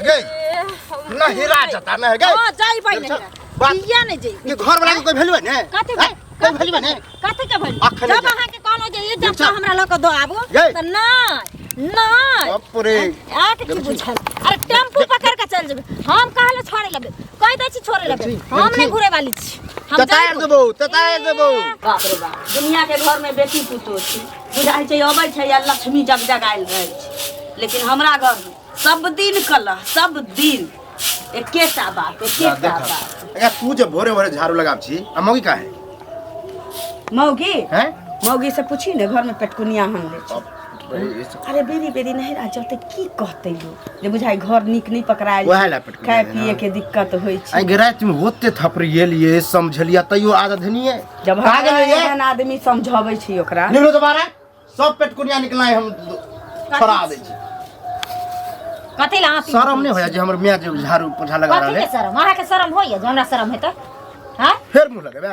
गई ना हीरा जाता ना है गई हां जाई भाई नहीं किया नहीं जाई ये घर वाला कोई वैल्यू है ने काते कोई वैल्यू है ने काते के वैल्यू जब अहाँ के कहलो जे इज्जत हमरा लोग दो आबो त नहीं बाप रे आके की बुझल अरे टेम्पू पकड़ के चल जेबे हम कहले छोड़े लेबे कह दै छी छोड़े लेबे हम नहीं घुरे वाली छी हम ततायर देबो बाप रे बाप दुनिया के घर में बेटी पुतो छी बुझाई छै अबै छै या लक्ष्मी जगजगाइल रहै छै लेकिन हमरा घर में सब दिन कलह सब दिन एकेटा बात अगर तू जब भोरे भोरे झाड़ू लगाब छी आ मौगी का है मौगी हैं मौगी से पूछी ने घर में पेटकुनिया हम ले छी अरे बेरी बेरी नहीं रह जाते की कहते लोग जे बुझाई घर निक नहीं पकड़ायल खाए पिए के दिक्कत होई छै आई गराय तुम होते थपरिएलिए समझलिया तइयो आदत नहीं है जब हम आदमी समझाबै छी ओकरा निकलो दोबारा सब पेटकुनिया निकलाय हम छोड़ा दे छी कथि ला शरम नहीं होया जे हमर मियां जे झाड़ू पोछा लगा रहले कथि के शरम अहाँ के शरम होइए जे हमरा शरम हेतै हां फिर मुंह लगेबे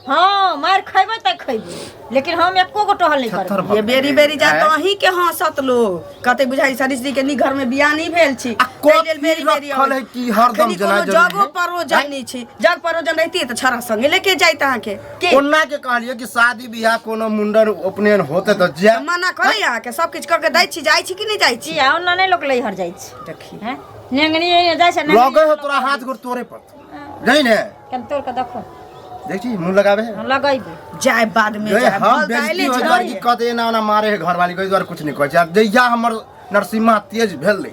हां मार खइबै त खइबै लेकिन हम एको गो टहल नहीं करब ये बेरी बेरी जा तो अही के हंसत लोग कहते बुझाई सरिश्री के नी घर में बियाह नहीं भेल छी बेरी बेरी रखल है कि हरदम जना जगो परोजन नहीं छी जग परोजन रहती त छरा संगे लेके जाइत अहाँ के कोन्ना के कहलिए कि शादी बियाह कोनो मुंडन उपनयन होते त जे मना करे अहाँ के सब कुछ क के दै छी जाई छी कि नहीं जाई छी आ ओना नहीं लोग लइहर जाई छी देखी हैं नेंगनी जाय छै लगे हो तोरा हाथ गोर तोरे पर नहीं ने कन तोड़ के देखो देखी मुंह लगाबे लगाइबे जाय बाद में जाय हम बेइज्जती हो जार की कते ना ना मारे है घर वाली कोई द्वार कुछ नहीं कहै छै जइया हमर नरसिम्हा तेज भेल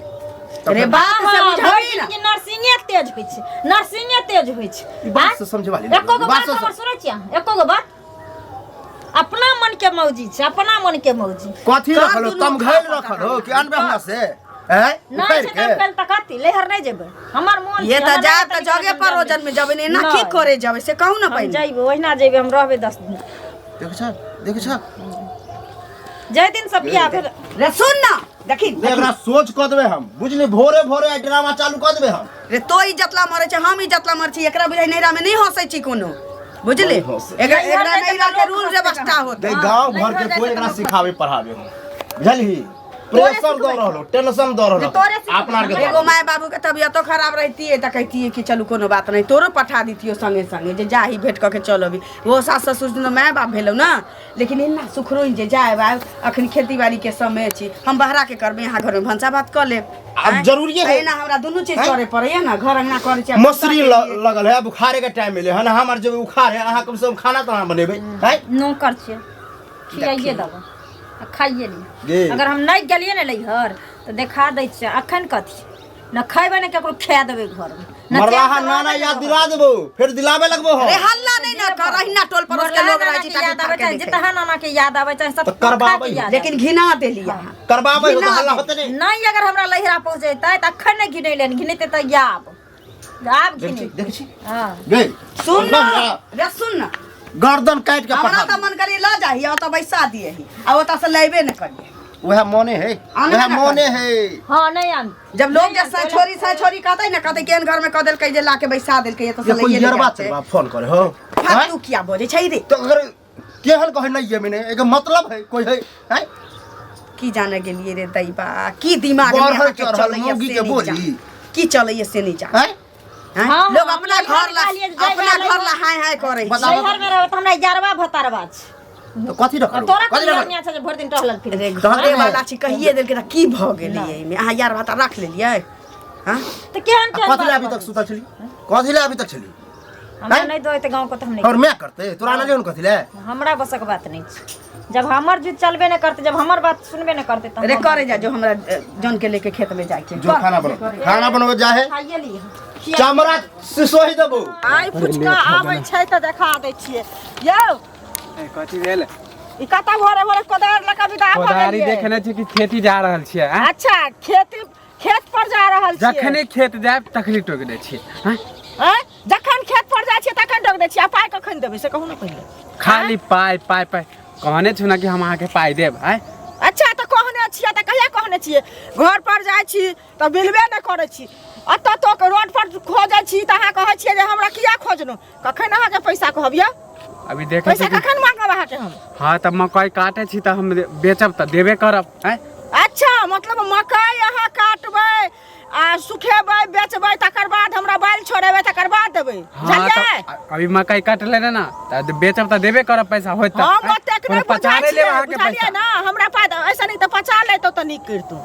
अरे बाप से बुझाई ना कि नरसिंहे तेज होई छै नरसिंहे तेज होई छै बात से समझे वाली एको गो बात हमर सुनै छी एको गो बात अपना मन के मौजी छै अपना मन के मौजी कथि रखलो तम घैल रखलो कि अनबे हमरा से हैं नहीं से कल तक आती लेहर नहीं जेबे हमर मन ये त जा त जगे परोजन में जबे ना की करे जाबे से कहू ना पहिने जाइबे ओहिना जेबे हम रहबे 10 दिन देख छ जय दिन सब बियाह भेल रे सुन ना देखी एकरा सोच क देबे हम बुझली भोरे भोरे ड्रामा चालू क देबे हम रे तो इज्जतला मरे छै हम इज्जतला मर छी एकरा बुझाई नैरा में नहीं हंसै छी कोनो बुझली एकरा नैरा के रूल व्यवस्था होत गांव घर के कोई एकरा सिखावे पढ़ावे बुझली प्रेशर दो रहलो टेंशन दो रहलो अपना के एगो माय बाबू के तबियतो खराब रहती है त कहती है कि चलू कोनो बात नहीं तोरो पठा दीतियो संगे संगे जे जाही भेट क के चलबी वो सास ससुर दिन माय बाप भेलौ ना लेकिन इन्ना सुखरोई जे जाय बा अखन खेती बाड़ी के समय छी हम बहरा के करबे यहाँ घर में भंसा भात क ले अब जरूरी है ना हमरा दोनों चीज करे पड़े है ना घर अंगना करे छै मसरी लगल है बुखारे के टाइम मिले है ना हमर जब बुखार है अहाँ कम से कम खाना तो बनेबे है नौकर छियै खियाइए दबा खाइए ली अगर हम नहीं गेलिए ना लइहर तो देखा दै छै अखन कथि न खइबे न केकरो खिया देबे घर में मरलाहा नाना याद दिला देबो फिर दिलावे लगबो हो अरे हल्ला नहीं ना कर अहिना टोल पड़ोस के लोग रहै छै याद आबै छै जितना नाना के याद आबै छै सब करबाबै लेकिन घिना देली अहाँ करबाबै हो तो हल्ला होते नहीं अगर हमरा लइहरा पहुंचैतै त अखन नहीं घिनैले घिनैते त आब घिनै देख छी हां गे सुन ना रे सुन ना गर्दन काट के हमरा त मन करी ल जाही आ त बैसा दिए आ ओता से लेबे न करिए वह मोने है वह मोने है हां नहीं आन जब लोग जे छोरी कहतै न कहतै केन घर में क देल कै जे लाके बैसा देल कै त से कोई ले यरबा चलबा फोन करे हो तू किया बोले छै रे तो अगर केहन कहे नहीं है मैंने एक मतलब है कोई है की जाने के लिए रे दैबा की दिमाग में है चढ़ल मोगी के बोली की चलैए से नहीं जा हां लोग अपना घर ला हाय करे शहर में रहत हमरा 11वां भतारवा छै तो कथि रखलो तोरा कनिया छै जे भर दिन टहलल फिर रे घरे वाला छी कहिए देल के त की भ गेलिए में अहाँ यार भात रख लेलिए हां त केहन केहन कथि अभी तक सुता छली कथि ले अभी तक छली हमरा नहीं दोय त गांव को त हम नहीं और मैं करते तोरा ना जोन कथि ले हमरा बसक बात नहीं छै जब हमर जुत चलबे न करते जब हमर बात सुनबे न करते त रे करे जा जो हमरा जन के लेके खेत में जाके जो खाना बनवे जा है खाइए ली चमड़ा सिसोही देबो आई फुचका आबै छै त देखा दै छियै यौ कथि भेल ई कता भोरे भोरे कोदार लका विदा भ गेलिए कोदारी देखने छी कि खेती जा रहल छियै अच्छा खेत पर जा रहल छियै जखने खेत जाब तखनी टोक दै छियै हैं जखन खेत पर जा छियै तखन टोक दै छियै पाई कखन देबै से कहू न पहिले खाली पाई कहने छु ना कि हम अहाँ के पाई देब हैं अच्छा त कहने छियै त कहिया कहने छियै घर पर जाइ छी त बिलबे न करै छी अत तो रोड पर खोजै छी त अहाँ कहै छियै जे हमरा किया खोजनो कखन अहाँ के पैसा कहबिया अभी देखे पैसा कखन मांगब अहाँ के हम हां त मकई काटे छी त हम बेचब त देबे करब हैं अच्छा मतलब मकई अहाँ काटबै सुखेबै बेचबै तकर बाद हमरा बाल छोड़ेबै तकर बाद देबै बुझलियै अभी मकई काट लेने ना त बेचब त देबे करब पैसा होत त हम ओतेक नहीं पचारे लेब अहाँ के बुझलियै पैसा ना हमरा पास ऐसा नहीं त पचा लेतो त नीक करतो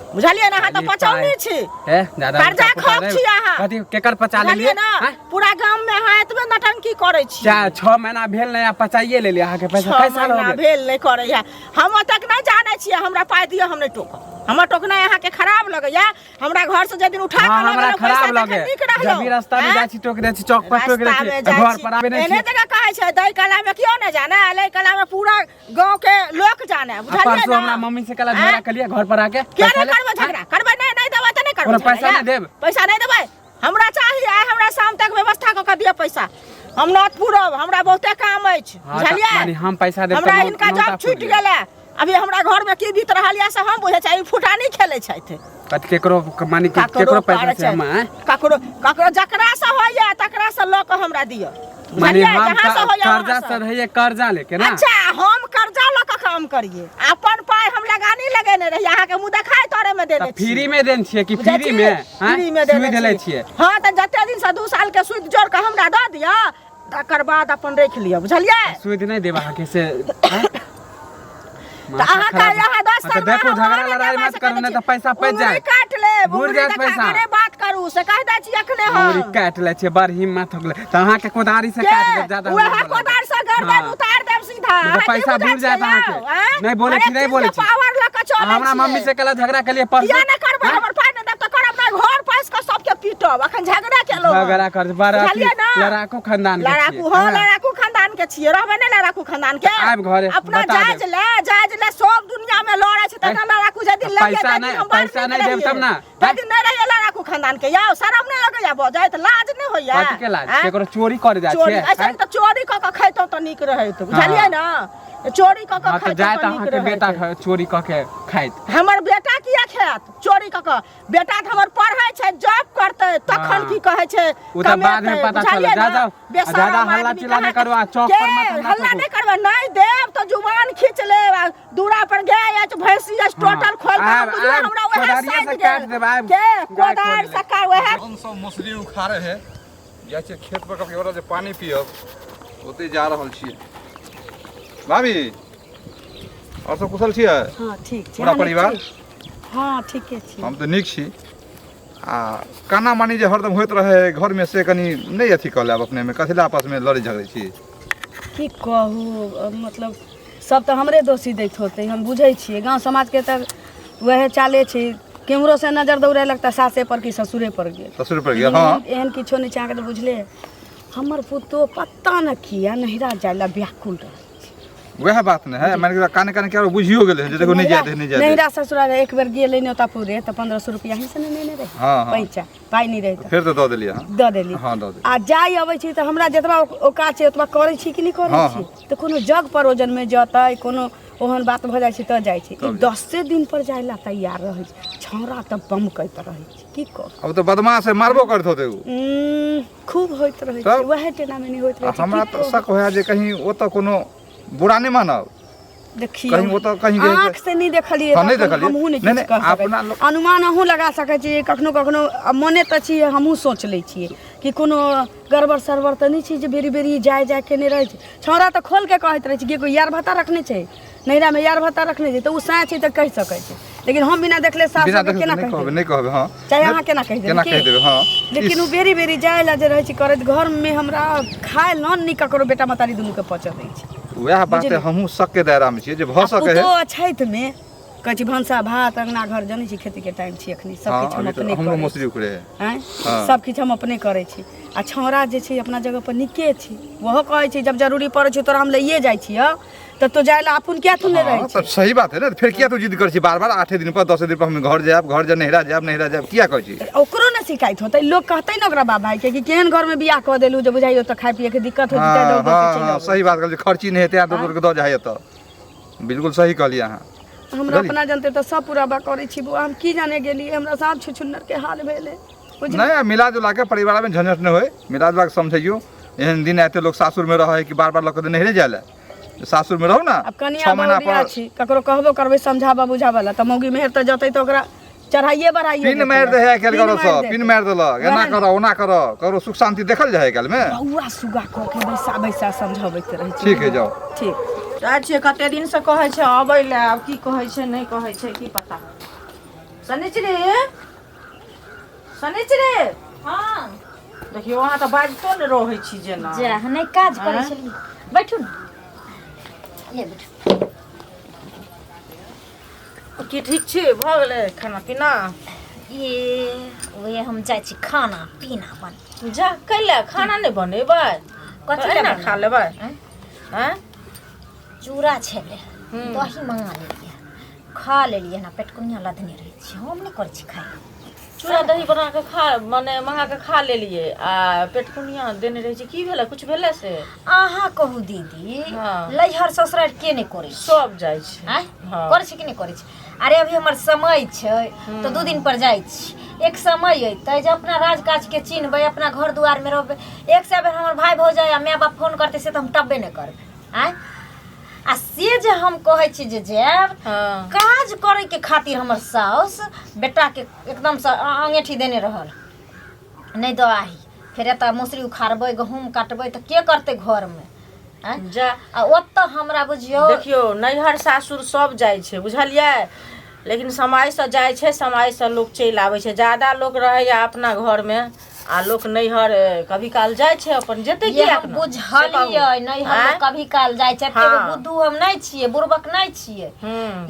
बुझलियै ना? हां त पचौनी छी ए दादा कर्जा खप छी अहाँ कथि केकर पचा लेलिए ना पूरा गांव में अहाँ एतबे नटंकी करै छी 6 महीना भेल नै पचाइए लेलिए अहाँ के पैसा कैसा महीना भेल नहीं करै है हम ओतक नहीं जानै छी हमरा पाइ दियो हम नहीं टोक हमर टोकना यहाँ के खराब लगैया हमरा घर से जे दिन उठा के हमरा खराब लगे जब भी रास्ता में जाई छी टोक दे छी चौक पर टोक दे छी घर पर आबे नहीं एने जगह कहै छै दई कला में क्यों नहीं जाने अलै कला में पूरा गांव के लोग जाने बुझलियै परसों हमरा मम्मी से कला झगड़ा कलिए घर पर आके क्या करबै झगड़ा करबै नहीं देबै त नहीं करबै पैसा नहीं देब पैसा नहीं देबै हमरा चाहिए हमरा शाम तक व्यवस्था क के दिय पैसा हम नत पूरब हमरा बहुते काम अछि बुझलियै माने हम पैसा देब हमरा इनका जॉब छूट गेलै अभी हमरा घर में की बीत रहल या से हम बुझै छै फुटानी खेलै छै कत केकरो माने केकरो पैसा छै हम ककरो ककरो जकरा से होइया तकरा से ल के हमरा दिय माने हम कर्जा से रहिए कर्जा लेके ना अच्छा हम कर्जा ल के काम करिए अपन पाइ हम लगानी लगेने रही अहाँ के मुंह देखाय तोरे में देने छी फ्री में देन छिए कि फ्री में फ्री में देले छिए हां त जते दिन से 2 साल के सूद जोड़ के हमरा द दिया तकर बाद अपन रख लिया बुझलियै सूद नहीं देबा के से त अहाँ का यहाँ 10 साल देखो झगड़ा लड़ाई मत करू नहीं तो पैसा पैस जाए काट ले भूल जाए पैसा बात करू से कह दै छी अखने हम पूरी काट ले छै बड़ हिम्मत हो गेले त अहाँ के कोदारी से काट दे ज्यादा ओहे कोदार से गर्दन उतार देब सीधा पैसा भूल जाए अहाँ के नहीं बोले छी नहीं बोले छी पावर ल के चले हमरा मम्मी से कला झगड़ा के लिए परसों या न करबै हमर पाइ न देब त करब ना घर पास के सबके पीटब अखन झगड़ा केलो झगड़ा कर बारा लड़ाकू खानदान के लड़ाकू हां लड़ाकू खानदान के छियै रहबै ने लड़ाकू खानदान के आब घरे अपना जायज ले सब दुनिया में लड़ै छै त लड़ाकू जदी लगे पैसा नहीं देब तब ना तदी नहीं रहे लड़ाकू खानदान के याओ शरम नहीं लगे या बजाय त लाज नहीं होइया कथि के लाज केकरो चोरी कर जा छै ऐसे त चोरी क के खैतो त नीक रहै त बुझलियै ना चोरी क के खैतो जाय त अहाँ के बेटा चोरी क के खाइत हमर बेटा किया खायत चोरी क के बेटा त हमर पढ़ै छै जॉब करतै तखन की कहै छै उ त बाद में पता चले ज्यादा हल्ला चिल्ला नहीं करवा चौक पर मत हल्ला नहीं करवा नहीं देब तो जुबान खींच ले दूरा पर गए या भैंसी या टोटल खोल के हमरा वहां साइड से काट देब के कोदार सका वह हम सब मछली उखाड़े है या छै खेत पर के ओरा जे पानी पियब ओते जा रहल छी भाभी और सब कुशल छियै हां ठीक छै पूरा परिवार हां ठीके छी हम त नीक छी आ काना मानी जे हरदम होइत रहे घर में से कनी नहीं अथी क लेब अपने में कथिला आपस में लड़े झगड़े छी की कहू मतलब सब तो हमरे दोषी दैत होते हम बुझै छियै गांव समाज के त वह चाले छी केमरो से नजर दौड़े लगता सासे पर की ससुरे पर गेल ससुर पर गया हां एहन किछो नहीं चाह के बुझले हमर पुतो पता न किया नहिरा जाला व्याकुल वह बात न है माने काने काने के बुझियो गेले जे देखो नहीं जाते नहिरा ससुरा एक बेर गेले न तापुरे त 1500 रुपया ही से नहीं रहे हां पैसा पाई नहीं रहे फिर तो द देलिए द देली हां द देली आ जाई अबै छी त हमरा जतबा ओका छै ओतबा करै छी कि नहीं करै छी त कोनो जग परोजन में जतै कोनो ओहन बात भ जाय छै त जाय छै 10 दिन पर जायला तैयार रहै छै छौरा त बम कहैत रहै छै की कर अब तो बदमाश है मारबो करत होते उ खूब होइत रहै छै वह टेना में नहीं होइत रहै छै हमरा तो शक होया जे कहीं ओ त कोनो बुरा नहीं मानब देखिए कहीं वो तो कहीं आँख से नहीं देखलिए हमहू नहीं किछ कह सकै अनुमान अहूँ लगा सकै छी कखनो कखनो मने त छी हमहू सोच लै छियै कि कोनो गड़बड़ सरबर त नहीं छी जे बेरी बेरी जाय के नहीं रहै छै छौरा त खोल के कहैत रहै छै कि कोई यार भत्ता रखने छै नैरा में यार भत्ता रखने छै त उ साँच छै त कह सकै छै लेकिन हम बिना देखले साफ केना कहबै नहीं कहबै हां चाहे अहाँ केना कह देबै हां लेकिन उ बेरी बेरी जाय ला जे रहै छै करत घर में हमरा खाए न नी ककरो बेटा मतारी दुनू के पच दै छै वह बात है हमहू शक के दायरा में छी जे भ सके है तो छैत में कहै छी भंसा भात अंगना घर जनै छी खेती के टाइम छी अखनी सब किछ हम अपने हम मछली उखड़े हैं सब किछ हम अपने करै छी आ छौरा जे छै अपना जगह पर निके छी वहो कहै छै जब जरूरी पड़ै छै तोरा हम लइए जाइ छी त तो जायला अपन क्या तू नहीं रही तब सही बात है ना फिर किया तू जिद कर छी बार-बार 8 दिन पर 10 दिन पर हम घर जाब घर जा नहिरा जाब किया कहै छी ओकरो न शिकायत होतै लोग कहतै न ओकरा बाबा के कि केहन घर में बियाह क देलु जे बुझाइयो त खाय पिए के दिक्कत हो जतै दौड़ के चलि सही बात कहै खर्ची नहीं हेतै दौड़ के द जाय त बिल्कुल सही कहलिए अहाँ हमरा अपना जानते त सब पूरा बा करै छी बुआ हम की जाने गेली हमरा साथ छुछुन्नर के हाल भेले नहीं मिला जुला के परिवार में झंझट न होय मिला जुला के समझियो एहन दिन आते लोग सासुर में रहे कि बार-बार लक नहीं रह जाले सासुर में रहो ना अब कनिया 6 महीना पर छी ककरो कहबो करबे समझाबा बुझाबा ला त मौगी मेहर त जतै त ओकरा चढ़ाइए बढ़ाइए पिन मार दे है कल करो सब पिन मार देलक एना करो ओना करो सुख शांति देखल जाए कल में बउआ सुगा कह के बैसा समझाबैत रहै छै। ठीक है जाओ ठीक जाइ छियै कते दिन से कहै छै अबै ले आब की कहै छै नहीं कहै छै की पता। शनिचरे हां देखियो वहां त बाजितो न रहै छी जेना जा नहीं काज करै छली बैठू न ये बैठू की ठीक छी भ गेलै खाना पीना ये ओए हम जाइ छी खाना पीना बन जा कैला खाना नहीं बनेबै कथि कथि ले खा लेबै हैं चूड़ा छले दही मंगा लेलिए खा लेलिए ना पेटकुनिया लदने रहे छी हम नहीं करै छी खाए चूड़ा दही बना के खा माने मंगा के खा लेलिए आ पेटकुनिया देने रहे छी की भेलै कुछ भेलै से आहा कहू दीदी हाँ। लइहर ससुराल के नहीं करै छी सब जाइ छै हैं हाँ। करै छी कि नहीं करै छी अरे अभी हमर समय छै तो 2 दिन पर जाइ छी एक समय अइतै जे अपना राज काज के चिन्हबै अपना घर दुआर में रहबै एक से बेर हमर भाई भौजाई आ माय बाप फोन करते से तो हम टब्बे नहीं करबै हैं आ से जे हम कहै छी जे जायब हाँ। काज करे के खातिर हमर साउस बेटा के एकदम से अंगेठी देने रहल नहीं दो आही फिर एतऽ मौसरी उखाड़बै गहूम काटबै तऽ के करतै घर में हैं जा आ ओतऽ हमरा बुझियो देखियो नैहर सासुर सब जाइ छै बुझलियै लेकिन समय से जाइ छै समय से लोग चलि आबै छै ज्यादा लोग रहैया अपना घर में आ लोग नैहर कभी काल जाइ छै अपन जेतै ये की हम बुझलियै नहीं हम कभी काल जाइ छै हाँ। एगो बुद्धू हम नहीं छियै बुड़बक नहीं छियै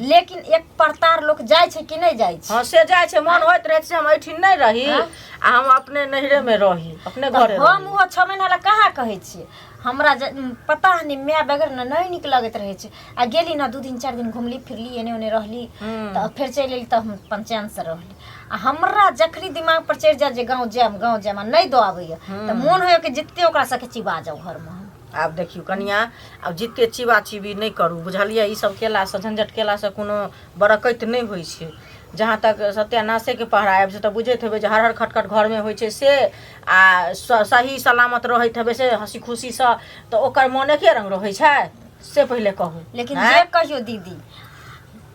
लेकिन एक प्रतार लोग जाइ छै कि नहीं जाइ छै हाँ से जाइ छै मन होइत रहै छै हम एठिन नहीं रही आ हम अपने नैहरे में रही अपने घरे हम वो 6 महीना ला कहाँ कहै छियै हमरा पता नहीं मैं बगैर न नहीं निक लगत रहे छै आ गेली ना 2 दिन 4 दिन घुमली फिरली एने ओने रहली त फिर चलि एली त हम पंचायत से रहली आ हमरा जखरी दिमाग पर चढ़ जा जे गांव जाम नहीं दो आबैया त मोन होय कि जितते ओकरा सके चिबा जाऊ घर में आब देखियो कनिया अब जिते चिबा चिबी नहीं करू बुझलियै ई सब केला से झंझट केला से कोनो बरकत नहीं होइ छै जहाँ तक सत्यानाशे के पहराएब से तऽ बुझैत हेबै जे हर हर खटखट घर में होइ छै से आ सही सलामत रहैत हेबै से हंसी खुशी से तऽ ओकर मोने के रंग रहै छै से पहिले कहू लेकिन जे कहियो दीदी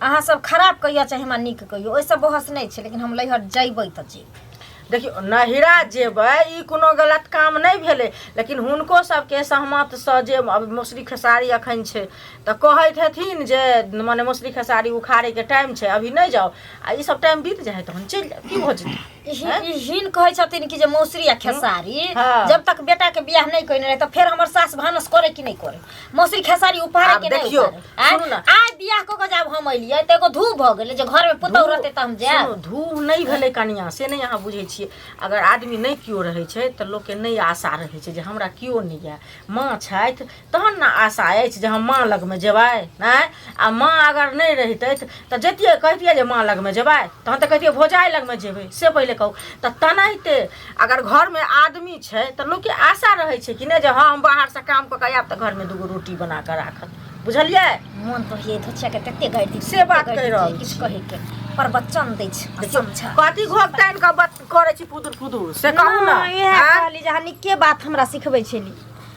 अहाँ सब खराब कहियो चाहे हमरा नीक कहियो ओइ सब बहस नहीं छै लेकिन हम लइहर जइबै त जेबै देखियो नहिरा जेबै ई कोनो गलत काम नहीं भेलै लेकिन हुनको सबके सहमत से जे अब मौसरी खेसारी अखन छै तऽ कहैत हथिन जे माने मौसरी खेसारी उखाड़े के टाइम छै अभी नहीं जाओ आ ई सब टाइम बीत जाए तहन चलि जाओ की भ जेतै हिन कहै छथिन कि जे मौसरी आ खेसारी हाँ। जब तक बेटा के बियाह नहीं कइने रहे त फिर हमर सास भानस करे कि नहीं करे मौसरी खेसारी उपाड़े के नहीं देखियो, उपाड़े सुनू ना। आ बियाह क के जब हम अइलियै त एगो धू भ गेलै जे घर में पुतौ रहते त हम जाएब सुनू, धूप नहीं भेलै कनिया से नहीं अहाँ बुझै छियै अगर आदमी नहीं कियो रहै छै तऽ लोक के नहीं आशा रहै छै जे हमरा कियो नहीं है माँ छथि तहन ना आशा अछि जे हम माँ लग में जेबै नहीं आ माँ अगर नहीं रहितै तऽ जतियै कहतियै जे माँ लग में जेबै तहन तऽ कहतियै भौजाई लग में जेबै से पहिले कहू तऽ तनाहिते अगर घर में आदमी छै तऽ लोक के आशा रहै छै कि नहीं जे हाँ हम बाहर से काम कऽ के आयब तऽ घर में 2 रोटी बना कऽ राखत बुझलियै मन तो ये धोछा के तते गाड़ि दी से बात कहि रहल किछ कहे के पर बच्चन दै छै समझा कथी घोपताइन के बात करै छी फुदुर से कहू ना ये कहली जे अहाँ निके बात हमरा सिखबै छली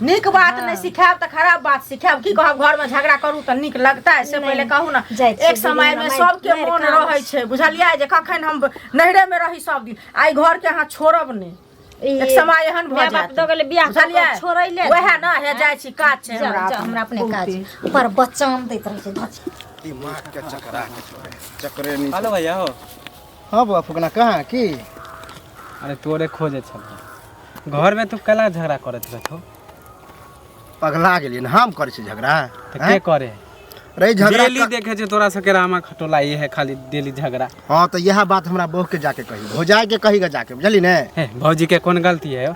नीक बात नहीं सिखाब तो खराब बात सिखाब की कहब घर में झगड़ा करू तो नीक लगता है से पहले कहू ना एक समय में सबके मन रहे छै बुझलियै जे कखन हम नहिरे में रही सब दिन आई घर के अहाँ छोड़ब ने एक समय एहन भ जात द गेले बियाह छोड़ै ले वहे ना हे जाइ छी काज छै हमरा अपने काज पर बच्चन दैत रहै छै धोछा दिमाग के चकरा के छोड़े चक्रे नहीं हेलो भैया हो हां बाबा फुकना कहां की अरे तोरे खोजे छल घर में तू कला झगड़ा करत रहतो पगला गेलिए ना हम करे छी झगड़ा तो के करे रे झगड़ा डेली देखे छै तोरा सके रामा खटोला ये है खाली डेली झगड़ा हां तो यह बात हमरा बहू के जाके कही भौजाई के कही के जाके बुझली ने है भौजी के कौन गलती है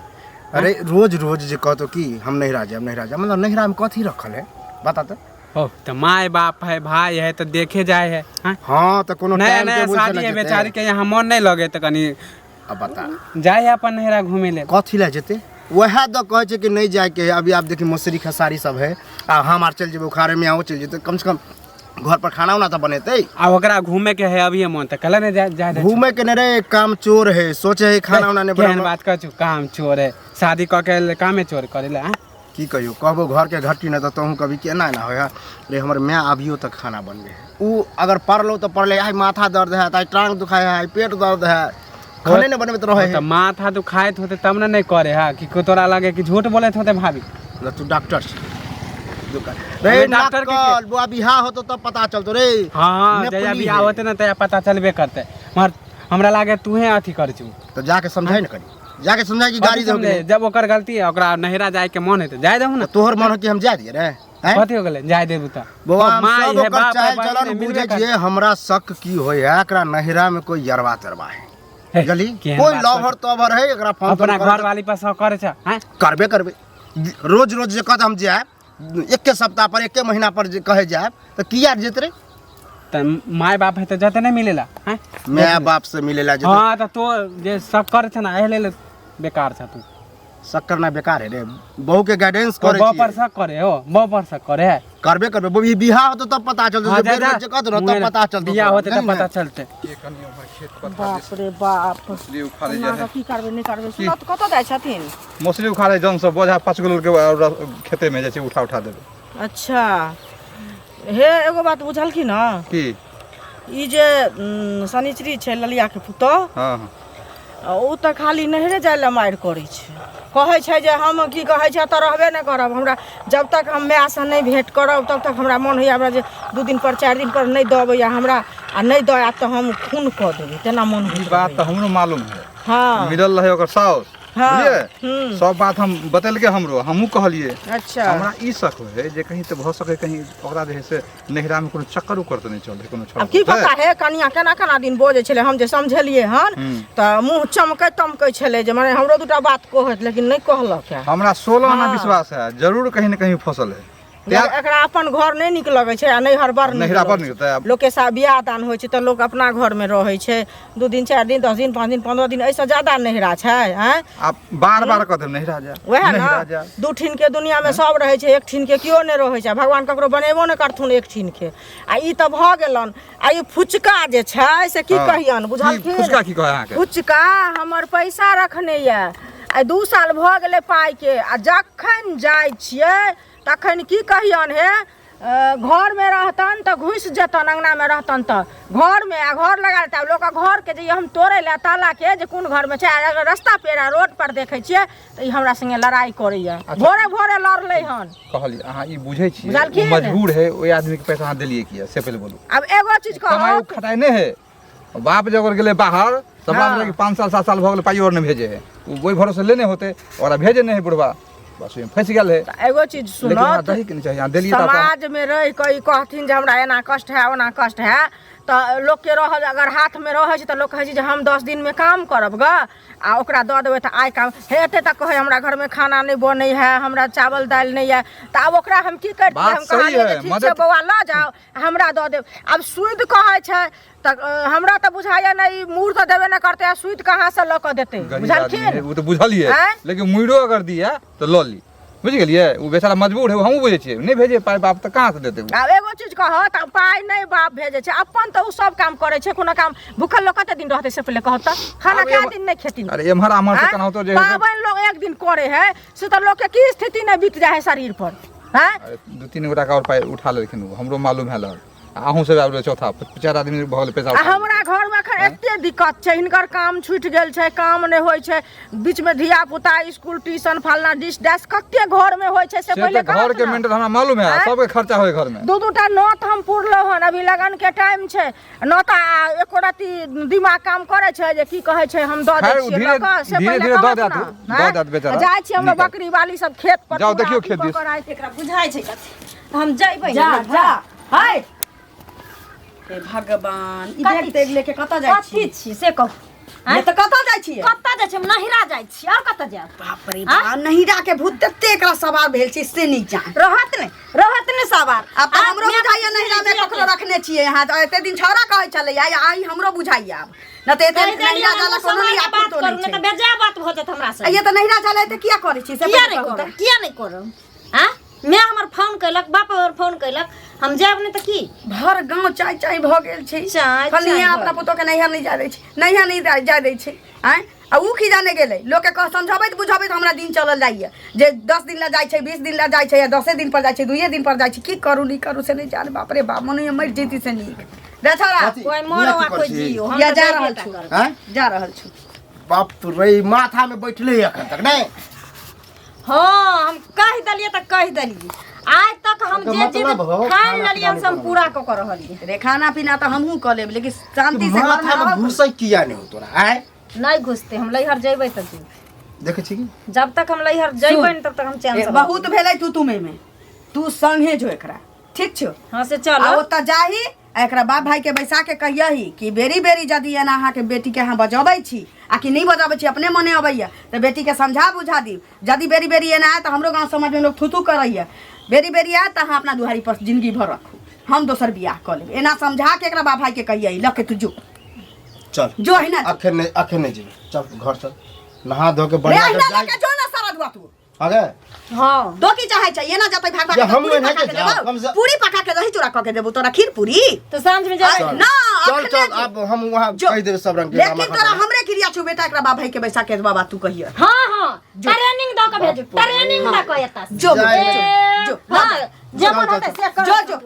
अरे रोज रोज जे कहतो कि हम नहीं राजा मतलब नहिरा में कथी रखल है बता तो हो तो माय बाप है भाई है तो देखे जाए है हां तो कोनो नया टाइम नया टेबल शादी है बेचारी के यहाँ मन नहीं लगे तो कनी अब बता जाए अपन नहरा घूमे ले कथी ले जेते वह तो कहे छै कि नहीं जाए के अभी आप देखिए मौसरी खेसारी सब है आ हम आर चल जेबे उखाड़े में आओ चल जेते कम से कम घर पर खाना उना तो बनेते आ ओकरा घूमे के है अभी मन त कल ने जाए घूमे के ने रे काम चोर है सोचे है खाना उना ने केहन बात कर काम चोर है शादी क के कामे चोर करेला की कहियो कहबो घर के घट्टी न तो तहूँ कभी केना ना हो रे हमर मैं अभियो तक खाना बनबे है उ अगर पढ़लो तो पढ़ले आई माथा दर्द है ताई टांग दुखाए है पेट दर्द है खाने न बनबे तो रहे है माथा दुखाइत होते तब ना नहीं करे है कि तोरा लगे कि झूठ बोलत होते भाभी तू डॉक्टर रे डॉक्टर के बुआ बियाह होतो तब पता चलतो रे हां जया बियाह होते ना तया पता चलबे करते मगर हमरा लागे तूहे अथी कर छु तो जाके समझाई न करी जाके समझाई कि गाड़ी दे जब ओकर गलती है ओकरा नहिरा जाए के मन है तो जाय दहु ना तोहर मन हो कि हम जाय दिए रे कथि हो गेलै जाय देबू त बुआ माई है बाप चलन बुझे छिए हमरा शक की होय है एकरा नहिरा में कोई यरवा तरवा है गली कोई लवर तोवर है एकरा फोन अपना घर वाली पर शक करे छ हैं करबे रोज रोज जे कदम जाए एक के सप्ताह पर एक के महीना पर कहे जाए तो किया जेत रे त माय बाप है तो जते नहीं मिलेला हैं माय बाप से मिलेला जे हां तो जे शक करे छ ना एले बेकार छ तू शक करना बेकार है रे बहू के गाइडेंस करे छी बहू पर शक करे हो बहू पर शक करे है करबे बहू बियाह होतो तब पता चलतो जे बेर जे कत रहतो तब पता चलतो बियाह होते तब पता चलते के कनी हमर खेत पर बाप रे बाप मछली उखाड़े जाए की करबे नहीं करबे सुनो तो कत जाय छथिन मछली उखाड़े जन सब बोझा 5 किलो के खेते में जाय छै उठा देबे अच्छा हे एगो बात बुझल की ना की ई जे शनिचरी छै ललिया के पुतो हां उ त खाली नहरे जाय ला मार करै छै कहै छै जे हम की कहै छै त रहबे नहि करब हमरा जब तक हम माय से नहीं भेंट करब तब तक हमरा मन होइया हमरा जे 2 दिन पर 4 दिन पर नहीं दब या हमरा आ नहीं दया त हम खून क देबै तेना मन ई बात तो हमरो मालूम है हां मिलल रहे ओकर साउस हाँ, बुझलिए सब बात हम बतल के हमरो हमहू कहलिए अच्छा हमरा ई शक है जे कहीं तो भ सके कहीं ओकरा जे है से नहिरा में कोनो चक्कर उकर तो नहीं चले कोनो छोड़ अब की पता है कनिया केना केना दिन बोझे छले हम जे समझलिए हन त मुंह चमकै तमकै छले जे माने हमरो दुटा बात कहत लेकिन नहीं कहलक है हमरा 16 आना विश्वास है जरूर कहीं न कहीं फसल है एकरा अपन घर नहीं निक लगे छै आ नहीं हर बार नहिरा पर निकलता है लोग के साथ बियाह दान होइ छै त लोग अपना घर में रहै छै 2 दिन 4 दिन 10 दिन 5 दिन 15 दिन ऐसा ज्यादा नहिरा छै हैं आप बार-बार कहते नहिरा जा वह ना 2 ठिन के दुनिया में सब रहै छै एक ठिन के कियो नहीं रहै छै भगवान ककरो बनेबो नहीं करथुन एक ठिन के आ ई त भ गेलन आ ई फुचका जे छै से की कहियन बुझल की फुचका की कहे अहाँ के फुचका हमर पैसा रखने ये आ 2 साल भ गेलै पाई के आ जखन जाय छियै तखन की कहियन हे घर में रहतन तो घुस जतन अंगना में रहतन तो घर में आ घर लगा लेता लोग घर के जे हम तोड़े ला ताला के जे कोन घर में छै अगर रास्ता पेरा रोड पर देखे छियै त ई हमरा संगे लड़ाई करैया भोरे भोरे लड़ले हन कहली अहाँ ई बुझै छियै मजबूर है ओइ आदमी के पैसा अहाँ देलिए किया से पहले बोलू अब एगो चीज कहू खटाई नहीं है बाप जब गेले बाहर सब लगे 5 साल 7 साल भ गेले पाई और नहीं भेजे है वही भरोसे लेने होते और भेजे नहीं है बुढ़वा बस फंस गेल है एगो चीज सुनो दही के नहीं चाहिए देलिए समाज में रह के कहथिन जे हमरा एना कष्ट है ओना कष्ट है तो लोग के रह अगर हाथ में रहे छै तो लोग कहे छै जे हम 10 दिन में काम करब ग आ ओकरा दऽ देबै तऽ आइ काम हेते तऽ कहे हमरा घर में खाना नहीं बनै है हमरा चावल दाल नहीं है तो अब ओकरा हम की करबै हम कहलिए जे ठीक छै बौआ ल जाओ हमरा दऽ देब अब सुध कहै छै तऽ हमरा तऽ बुझाइया नहीं मूर तऽ देबे न करते सुध कहाँ से ल क देते बुझलखिन वो तो बुझलिए लेकिन मुइरो अगर दिया तो ल ली बुझ गेलिए वो बेचारा मजबूर है हमहू बुझे छियै नहीं भेजे पाई बाप त कहां से देते अब एगो चीज कह त पाई नहीं बाप भेजे छै अपन त उ सब काम करे छै कोनो काम भूखल लोग कते दिन रहते से पहले कहत खाना के दिन नहीं खेतिन अरे एमहर आमहर से कनाउ तो जे पावन लोग एक दिन करे है से त लोग के की स्थिति नहीं बीत जाए शरीर पर हैं 2-3 गोटा का और पाई उठा लेकिन हमरो मालूम है ल आहू से आबे चौथा 4 आदमी भगल पैसा हमरा घर में अखन एते दिक्कत छै हिनकर काम छूट गेल छै काम नहीं होय छै बीच में धिया पुता स्कूल ट्यूशन फलना डिश डैश कते घर में होय छै से पहले घर के मेंटेन हमरा मालूम है सब के खर्चा होय घर में 2-2टा नोट हम पुरलो हन अभी लगन के टाइम छै नोटा एको राती दिमाग काम करे छै जे की कहे छै हम द दै छियै लोक से पहले द द बेचारा जाय छी हम बकरी वाली सब खेत पर जाओ देखियो खेत दिस एकरा बुझाय छै कथि हम जइबै जा जा हाय हे भगवान ई बैग तेग लेके कत जाय छी कथि छी से कहू ये तो कत जाय छी कत जाय छी नहिरा जाय छी और कत जाय बाप रे बा नहिरा के भूत तते एकरा सवार भेल छी से नहीं जान रहत ने सवार अब तो हमरो बुझाइया नहिरा में ककरो रखने छियै यहां एते दिन छौरा कहै छलै आई हमरो बुझाइया अब न ते एते नहिरा जाला कोनो नहीं बात करू न त बेजा बात भ जात हमरा से ये तो नहिरा जाला त किया करै छी से किया नहीं करब हां मैं हमर फोन कैलक बाप हमर फोन कैलक हम जाब नहीं त की भर गांव चाय भ गेल छै कनिया अपना पुतो के नहिया नहीं जा दै छै नहिया नहीं जा दै छै हैं आ ऊ खिजाने गेलै लोग के कह समझाबैत बुझाबैत हमरा दिन चलल जाइए जे 10 दिन ला जाइ छै 20 दिन ला जाइ छै या 10 दिन पर जाइ छै 2 दिन पर जाइ छै की करू नहीं करू से नहीं जान बाप रे बाप मने मर जेती से नीक बेचारा कोई मरो आ कोई जियो हम या तो जा जाइबे रहल टा छु करब। हैं जा रहल छु बाप तो रही माथा में बैठले है अखन तक नहीं हाँ हम कह दलिए त कह दलिए आज तक हम तो जे मतलब हो, चीज ठान खाना लेलिए हम पीना सब पूरा क कर रहलिए रे खाना पीना तो हमहू क लेब लेकिन शांति से घर में माथा में रहब। घुसै किया नहीं हो तोरा आय नहीं घुसते हम लैहर जइबै त जी देखे छी की जब तक हम लैहर जइबै न तब तक हम चैन ए, से बहुत भेलै तू तुमे में तू संगे जो एकरा ठीक छौ हां से आ चल ओतऽ जाही आ एकरा बाप भाई के बैसा के कहियही कि बेरी बेरी यदि एना अहाँ के बेटी के अहाँ बजबै छी आ कि नहीं बजाबै छी अपने मने अबैया तो बेटी के समझा बुझा दी यदि बेरी बेरी एना आए तो हमरो गांव समाज में लोग थुथू करैया बेरी बेरी आए तो अहाँ अपना दुहारी पर जिंदगी भर रखू हम दोसर बियाह कऽ लेब एना समझा के एकरा बाप भाई के कहियही ल के तू जो चल जो है ना अखन नहीं जेबे चल घर चल नहा धो के रे बढ़िया अहिना से जाए लेके जो ना सारा दुआ तू आगे हां दो की चाहे चाहिए ना जतै भाग भाग या के हम पूरी नहीं पका के के जाओ, देबौ कम से- पूरी पका के दही चूड़ा क के देबौ तोरा खीर पूरी तो सांझ में जा आ, ना चल अखने चल जो। अब हम वहाँ जो। कह देबे सब रंग के लेकिन नामा तोरा खत्म। हमरे क्रिया छौ बेटा एकरा बाप भाई के बैसा के बाबा तू कहिए हां हां ट्रेनिंग द के भेजू ट्रेनिंग द के एता जो जाए, जो हां जे मन होते से कर जो जो